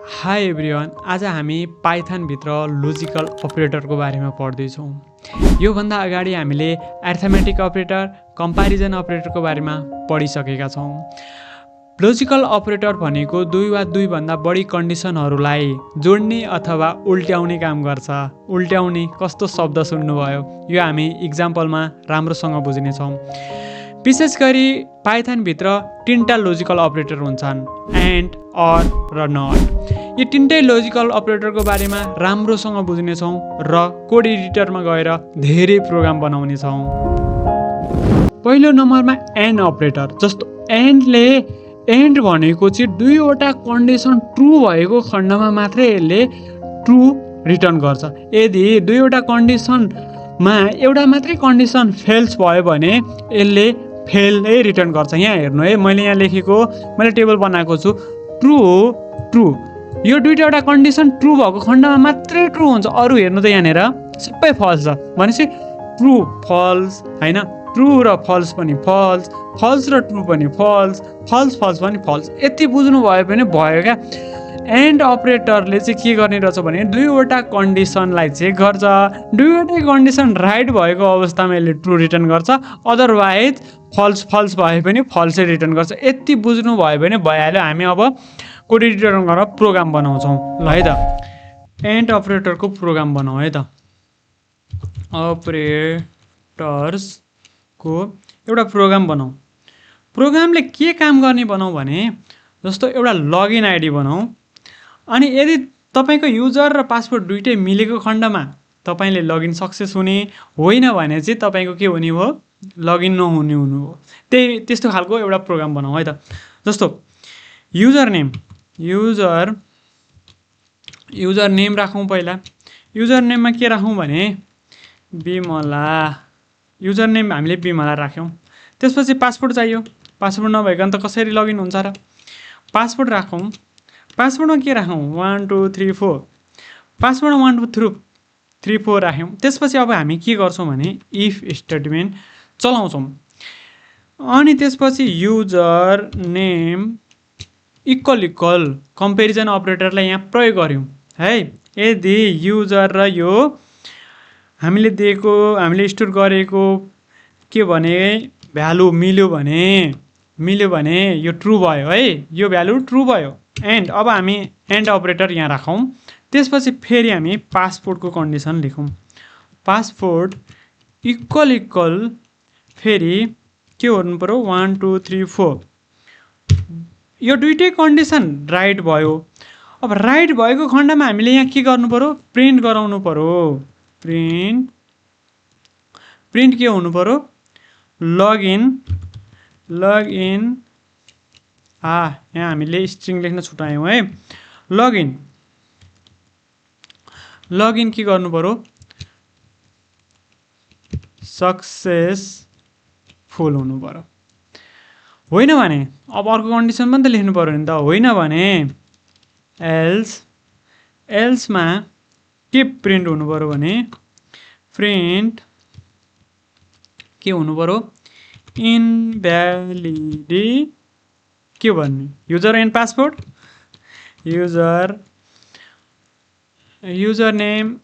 High everyone, आज हामी पाइथनभित्र logical अपरेटरको बारेमा पढ्दैछौँ। योभन्दा अगाडि हामीले अर्थमेटिक अपरेटर, कम्पेरिजन अपरेटरको बारेमा पढिसकेका छौँ। लोजिकल अपरेटर भनेको दुई वा दुईभन्दा बढी कन्डिसनहरूलाई जोड्ने अथवा उल्ट्याउने काम गर्छ। उल्ट्याउने कस्तो शब्द सुन्नुभयो, यो हामी इक्जाम्पलमा राम्रोसँग बुझ्नेछौँ। विशेष गरी पाइथनभित्र तीनटा लोजिकल अपरेटर हुन्छन्, एन्ड, अर र नट। यी तीनटै लोजिकल अपरेटरको बारेमा राम्रोसँग बुझ्नेछौँ र कोड एडिटरमा गएर धेरै प्रोग्राम बनाउनेछौँ। पहिलो नम्बरमा एन्ड अपरेटर। जस्तो एन्ड भनेको चाहिँ दुईवटा कन्डिसन ट्रु भएको खण्डमा मात्रै यसले ट्रु रिटर्न गर्छ। यदि दुईवटा कन्डिसनमा एउटा मात्रै कन्डिसन फेल्स भयो भने यसले फेलै रिटर्न गर्छ। यहाँ हेर्नु है, मैले यहाँ लेखेको, मैले टेबल बनाएको छु, ट्रु। यो दुईवटा कन्डिसन ट्रु भएको खण्डमा मात्रै ट्रु हुन्छ। अरू हेर्नु त यहाँनिर सबै फल्स छ। भनेपछि ट्रु फल्स होइन, ट्रु र फल्स पनि फल्स, फल्स र ट्रु पनि फल्स, फल्स पनि फल्स। यति बुझ्नु भयो भने भयो क्या। एन्ड अपरेटरले चाहिँ के गर्ने रहेछ भने दुईवटा कन्डिसनलाई चेक गर्छ। दुईवटै कन्डिसन राइट भएको अवस्थामा यसले ट्रु रिटर्न गर्छ, अदरवाइज फल्स भए पनि फल्सै रिटर्न गर्छ। यति बुझ्नु भयो भने भइहाल्यो। हामी अब कोड एडिटरमा गएर प्रोग्राम बनाउँछौँ। ल है त, एन्ड अपरेटरको प्रोग्राम बनाऊ है त। अपरेटर्सको एउटा प्रोग्राम बनाऊ। प्रोग्रामले के काम गर्ने बनाऊ भने, जस्तो एउटा लगइन आइडी बनाऊ। अनि यदि तपाईँको युजर र पासवर्ड दुइटै मिलेको खण्डमा तपाईँले लगइन सक्सेस हुने, होइन भने चाहिँ तपाईँको के हुने हो, लगइन नहुने हुनु हो। त्यस्तो खालको एउटा प्रोग्राम बनाऊ है त। जस्तो युजर नेम राखौँ। पहिला युजर नेममा के राखौँ भने बिमला। युजर नेम हामीले बिमला राख्यौँ। त्यसपछि पासवर्ड चाहियो। पासवर्ड नभइकन त कसरी लगइन हुन्छ र। पासवर्ड राखौँ। पासवर्डमा के राखौँ, 1 2 3 4। पासवर्ड 1 2 3 4 राख्यौँ। त्यसपछि अब हामी के गर्छौँ भने इफ स्टेटमेन्ट चलाउँछौँ। अनि त्यसपछि युजर नेम इक्वल कम्पेरिजन अपरेटरलाई यहाँ प्रयोग गऱ्यौँ है। यदि युजर र यो हामीले स्टोर गरेको के भने भ्यालु मिल्यो भने यो ट्रु भयो है, यो भ्यालु ट्रु भयो। एन्ड अब हामी एन्ड अपरेटर यहाँ राखौँ। त्यसपछि फेरि हामी पासपोर्टको कन्डिसन लेखौँ। पासपोर्ट इक्वल फेरि के गर्नु पऱ्यो, 1 2 3 4। यो दुइटै कन्डिसन राइट भयो। अब राइट भएको खण्डमा हामीले यहाँ के गर्नु पऱ्यो, प्रिन्ट गराउनु पऱ्यो। प्रिन्ट के हुनु पऱ्यो, लगइन। यहाँ हामीले स्ट्रिङ लेख्न छुटायौँ है। लगइन के गर्नु पऱ्यो, सक्सेसफुल हुनु पऱ्यो। होइन भने अब अर्को कन्डिसन पनि त लेख्नु पऱ्यो नि त। होइन भने एल्समा के प्रिन्ट हुनु पऱ्यो भने प्रिन्ट के हुनु पऱ्यो, इनभ्यालिड के भन्ने, user and password, user name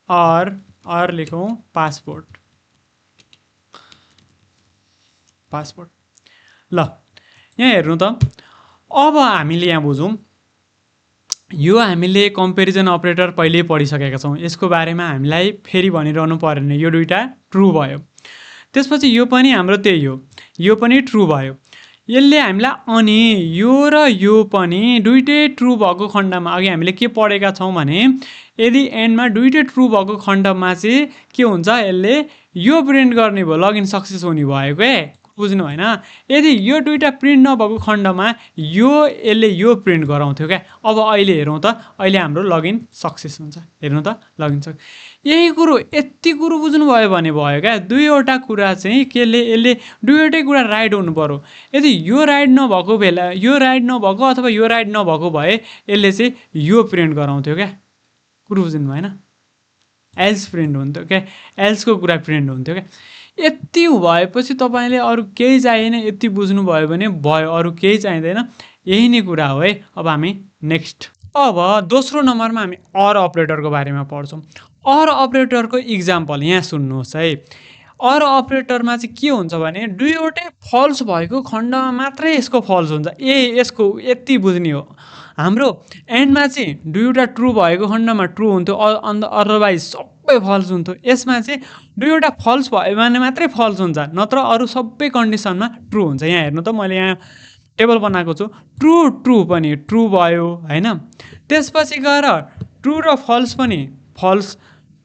अर लेखौँ पासवर्ड। ल यहाँ हेर्नु त। अब हामीले यहाँ बुझौँ, यो हामीले कम्पेरिजन अपरेटर पहिल्यै पढिसकेका छौँ। यसको बारेमा हामीलाई फेरि भनिरहनु परेन। यो दुइटा ट्रु भयो। त्यसपछि यो पनि हाम्रो त्यही हो, यो पनि ट्रु भयो। यसले हामीलाई अनि यो र यो पनि दुइटै ट्रु भएको खण्डमा, अघि हामीले के पढेका छौँ भने यदि एन्डमा दुइटै ट्रु भएको खण्डमा चाहिँ के हुन्छ, यसले यो प्रिन्ट गर्ने भयो, लगइन सक्सेस हुने भयो के। बुझ्नु भएन। यदि यो दुइटा प्रिन्ट नभएको खण्डमा यसले यो प्रिन्ट गराउँथ्यो क्या। अब अहिले हेरौँ त, अहिले हाम्रो लगइन सक्सेस हुन्छ। हेर्नु त, लगइन सक्सेस। यही कुरो, यति कुरो बुझ्नुभयो भने भयो क्या। दुईवटा कुरा चाहिँ यसले दुईवटै कुरा राइट हुनु पऱ्यो। यदि यो राइट नभएको अथवा यो राइट नभएको भए यसले चाहिँ यो प्रिन्ट गराउँथ्यो क्या। कुरो बुझ्नु भएन। एल्स प्रिन्ट हुन्थ्यो क्या, एल्सको कुरा प्रिन्ट हुन्थ्यो क्या। यति भएपछि तपाईँले अरू केही चाहिएन, यति बुझ्नुभयो भने भयो, अरू केही चाहिँदैन। यही नै कुरा हो है। अब हामी नेक्स्ट अब दोस्रो नम्बरमा हामी अर अपरेटरको बारेमा पढ्छौँ। अर अपरेटरको इक्जाम्पल यहाँ सुन्नुहोस् है। अर अपरेटरमा चाहिँ के हुन्छ भने दुईवटै फल्स भएको खण्डमा मात्रै यसको फल्स हुन्छ। यसको यति बुझ्ने हो। हाम्रो एन्डमा चाहिँ दुईवटा ट्रु भएको खण्डमा ट्रु हुन्थ्यो, अदरवाइज सबै फल्स हुन्थ्यो। यसमा चाहिँ दुईवटा फल्स भयो भने मात्रै फल्स हुन्छ, नत्र अरू सबै कन्डिसनमा ट्रु हुन्छ। यहाँ हेर्नु त, मैले यहाँ टेबल बनाएको छु। ट्रु ट्रु पनि ट्रु भयो होइन। त्यसपछि गएर ट्रु र फल्स पनि फल्स,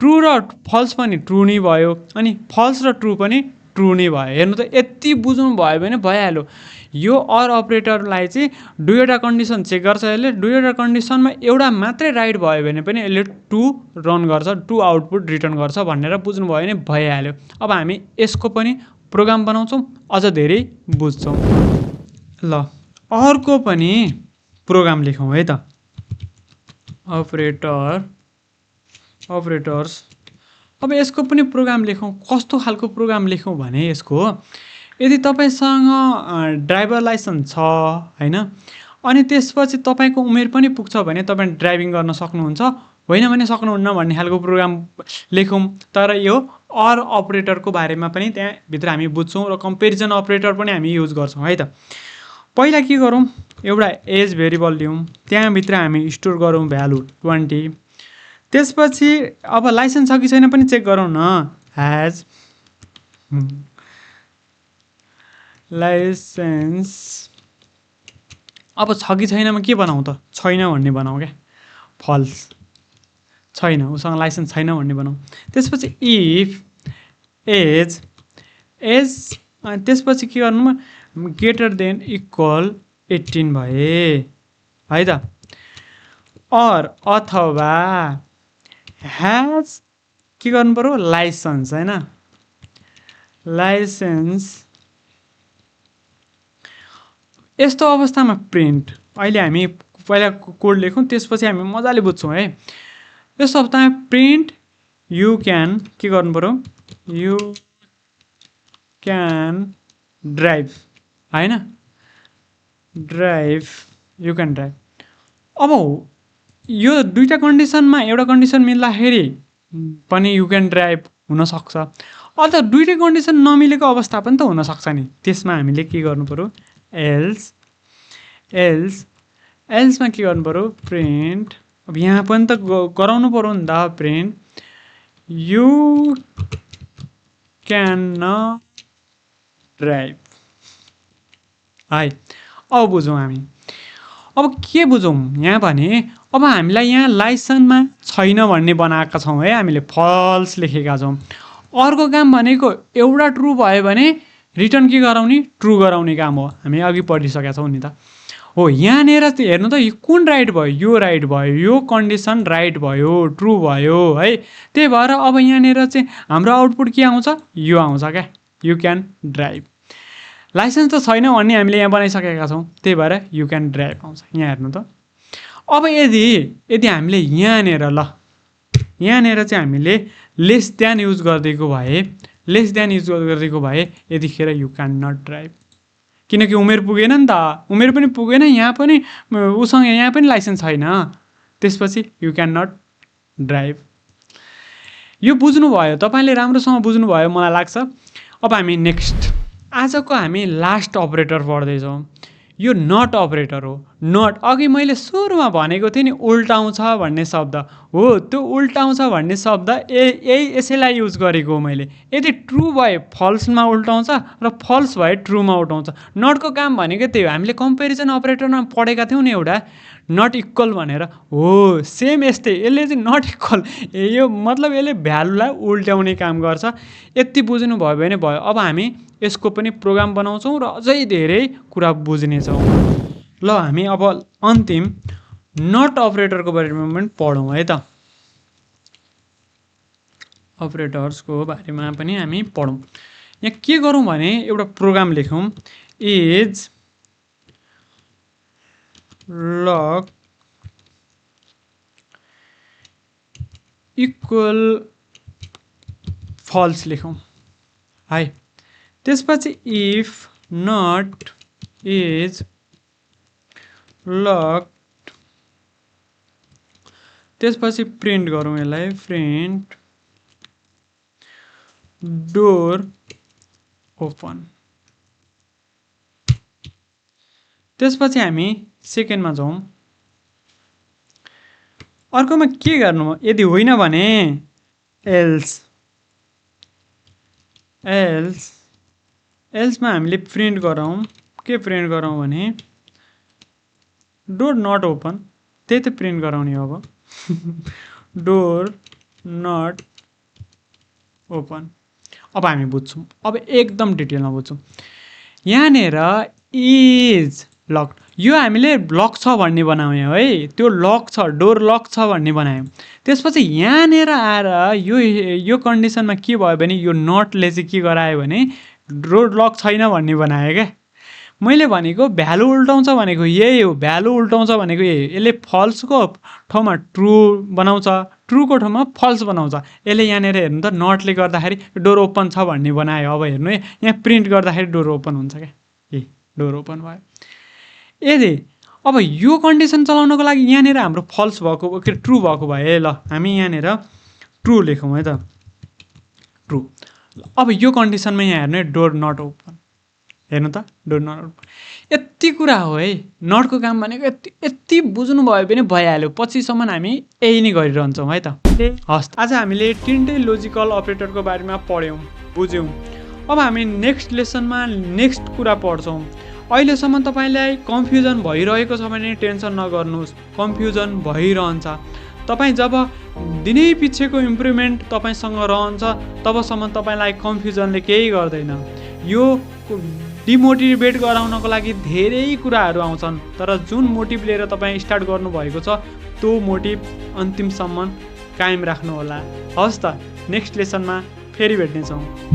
ट्रु र फल्स पनि ट्रु नै भयो, अनि फल्स र ट्रु पनि ट्रु नै भयो। हेर्नु त, यति बुझ्नु भयो भने भइहाल्यो। यो अर अपरेटरलाई चाहिँ दुईवटा कन्डिसन चेक गर्छ यसले। दुईवटा कन्डिसनमा एउटा मात्रै राइट भयो भने पनि यसले ट्रु रन गर्छ, ट्रु आउटपुट रिटर्न गर्छ भनेर बुझ्नुभयो भने भइहाल्यो। अब हामी यसको पनि प्रोग्राम बनाउँछौँ, अझ धेरै बुझ्छौँ। ल, अर्को पनि प्रोग्राम लेखौँ है त। अपरेटर्स। अब यसको पनि प्रोग्राम लेखौँ। कस्तो खालको प्रोग्राम लेखौँ भने यसको, यदि तपाईँसँग ड्राइभर लाइसेन्स छ होइन, अनि त्यसपछि तपाईँको उमेर पनि पुग्छ भने तपाईँ ड्राइभिङ गर्न सक्नुहुन्छ, होइन भने सक्नुहुन्न भन्ने खालको प्रोग्राम लेखौँ। तर यो अर अपरेटरको बारेमा पनि त्यहाँभित्र हामी बुझ्छौँ र कम्पेरिजन अपरेटर पनि हामी युज गर्छौँ है त। पहिला के गरौँ, एउटा एज भेरिएबल लिउँ, त्यहाँभित्र हामी स्टोर गरौँ भ्यालु 20। त्यसपछि अब लाइसेन्स छ कि छैन पनि चेक गरौँ न। ह्याज लाइसेन्स, अब छ कि छैनमा के बनाउँ त, छैन भन्ने बनाऊ क्या, फल्स, छैन, उसँग लाइसेन्स छैन भन्ने बनाऊ। त्यसपछि इफ एज त्यसपछि के गर्नु, ग्रेटर देन इक्वल 18 भए है त। अथवा ह्याज के गर्नु पर्यो, लाइसेन्स होइन, लाइसेन्स। यस्तो अवस्थामा प्रिन्ट, अहिले हामी पहिला कोड लेखौँ त्यसपछि हामी मजाले बुझ्छौँ है। यस्तो अवस्थामा प्रिन्ट यु क्यान के गर्नु पर्यो, यु क्यान ड्राइभ होइन, ड्राइभ, यु क्यान ड्राइभ। अब यो दुईवटा कन्डिसनमा एउटा कन्डिसन मिल्दाखेरि पनि यु क्यान ड्राइभ हुनसक्छ, अथवा दुईटै कन्डिसन नमिलेको अवस्था पनि त हुनसक्छ नि। त्यसमा हामीले के गर्नु पर्यो, एल्समा के गर्नु पर्यो, प्रिन्ट। अब यहाँ पनि त गराउनु पर्यो नि त, print you can not drive है। अब बुझौँ हामी, अब के बुझौँ यहाँ भने, अब हामीलाई यहाँ लाइसेन्समा छैन भन्ने बनाएका छौँ है, हामीले फल्स लेखेका छौँ। अर्को काम भनेको एउटा ट्रु भयो भने रिटर्न के गराउने, ट्रु गराउने काम हो। हामी अघि पढिसकेका छौँ नि त। हो, यहाँनिर हेर्नु त, यो कुन राइट भयो, यो राइट भयो, यो कन्डिसन राइट भयो, ट्रु भयो है। त्यही भएर अब यहाँनिर चाहिँ हाम्रो आउटपुट के आउँछ, यो आउँछ क्या, यु क्यान ड्राइभ। लाइसेन्स त छैन भन्ने हामीले यहाँ बनाइसकेका छौँ, त्यही भएर यु क्यान ड्राइभ आउँछ। यहाँ हेर्नु त। अब यदि हामीले यहाँनिर चाहिँ हामीले लेस देन युज गरिदिएको भए, यतिखेर यु क्यान नट ड्राइभ, किनकि उमेर पुगेन नि त, उमेर पनि पुगेन, यहाँ पनि उसँग यहाँ पनि लाइसेन्स छैन, त्यसपछि यु क्यान नट ड्राइभ। यो बुझ्नुभयो, तपाईँले राम्रोसँग बुझ्नुभयो मलाई लाग्छ। अब हामी नेक्स्ट, आजको हामी लास्ट अपरेटर पढ्दैछौँ। यो नट अपरेटर हो। नट, अघि मैले सुरुमा भनेको थिएँ नि उल्टाउँछ भन्ने शब्द हो, त्यो उल्टाउँछ भन्ने शब्द यसैलाई युज गरेको हो मैले। यदि ट्रु भए फल्समा उल्टाउँछ र फल्स भए ट्रुमा उल्टाउँछ। नटको काम भनेको त्यही हो। हामीले कम्पेरिजन अपरेटरमा पढेका थियौँ नि एउटा नट इक्वल भनेर, हो सेम यस्तै, यसले चाहिँ नट इक्वल, यो मतलब यसले भ्यालुलाई उल्ट्याउने काम गर्छ। यति बुझ्नु भयो भने भयो। अब हामी यसको पनि प्रोग्राम बनाउँछौँ र अझै धेरै कुरा बुझ्नेछौँ। ल, हामी अब अन्तिम नट अपरेटरको बारेमा पनि पढौँ है त। अपरेटर्सको बारेमा पनि हामी पढौँ। यहाँ के गरौँ भने एउटा प्रोग्राम लेखौँ, इज लक इक्वल फल्स लेखौँ है। त्यसपछि इफ नट इज लक त्यसपछि प्रिन्ट गरौँ यसलाई, प्रिन्ट डोर ओपन। त्यसपछि हामी सेकेन्डमा जाउँ। अर्कोमा के गर्नु, यदि होइन भने एल्समा हामीले प्रिन्ट गरौँ, के प्रिन्ट गरौँ भने डोर नट ओपन, त्यही त प्रिन्ट गराउने अब डोर नट ओपन। अब हामी बुझ्छौँ, अब एकदम डिटेलमा बुझ्छौँ। यहाँनिर इज लक, यो हामीले लक छ भन्ने बनायौँ है, त्यो लक छ, डोर लक छ भन्ने बनायौँ। त्यसपछि यहाँनिर आएर यो कन्डिसनमा के भयो भने यो नटले चाहिँ के गरायो भने डोर लक छैन भन्ने बनायो क्या। मैले भनेको भ्यालु उल्टाउँछ भनेको यही हो, भ्यालु उल्टाउँछ भनेको यही, यसले फल्सको ठाउँमा ट्रु बनाउँछ, ट्रुको ठाउँमा फल्स बनाउँछ। यसले यहाँनिर हेर्नु त नटले गर्दाखेरि डोर ओपन छ भन्ने बनायो। अब हेर्नु है, यहाँ प्रिन्ट गर्दाखेरि डोर ओपन हुन्छ क्या, डोर ओपन भयो। यदि अब यो कन्डिसन चलाउनको लागि यहाँनिर हाम्रो फल्स भएको के ट्रु भएको भयो। ल हामी यहाँनिर ट्रु लेखौँ है त, ट्रु। अब यो कन्डिसनमा यहाँ हेर्नु है, डोर नट ओपन, हेर्नु त डोर नट ओपन। यति कुरा हो है, नटको काम भनेको यति बुझ्नुभयो भने भइहाल्यो, पछिसम्म हामी यही नै गरिरहन्छौँ है त। हस्, आज हामीले तिनटै लोजिकल अपरेटरको बारेमा पढ्यौँ, बुझ्यौँ। अब हामी नेक्स्ट लेसनमा नेक्स्ट कुरा पढ्छौँ। अहिलेसम्म तपाईँलाई कन्फ्युजन भइरहेको छ भने टेन्सन नगर्नुहोस्, कन्फ्युजन भइरहन्छ। तपाईँ जब दिनै पछिको इम्प्रुभमेन्ट तपाईँसँग रहन्छ तबसम्म तपाईँलाई कन्फ्युजनले केही गर्दैन। यो डिमोटिभेट गराउनको लागि धेरै कुराहरू आउँछन्, तर जुन मोटिभ लिएर तपाईँ स्टार्ट गर्नुभएको छ त्यो मोटिभ अन्तिमसम्म कायम राख्नुहोला। हस् त, नेक्स्ट लेसनमा फेरि भेट्नेछौँ।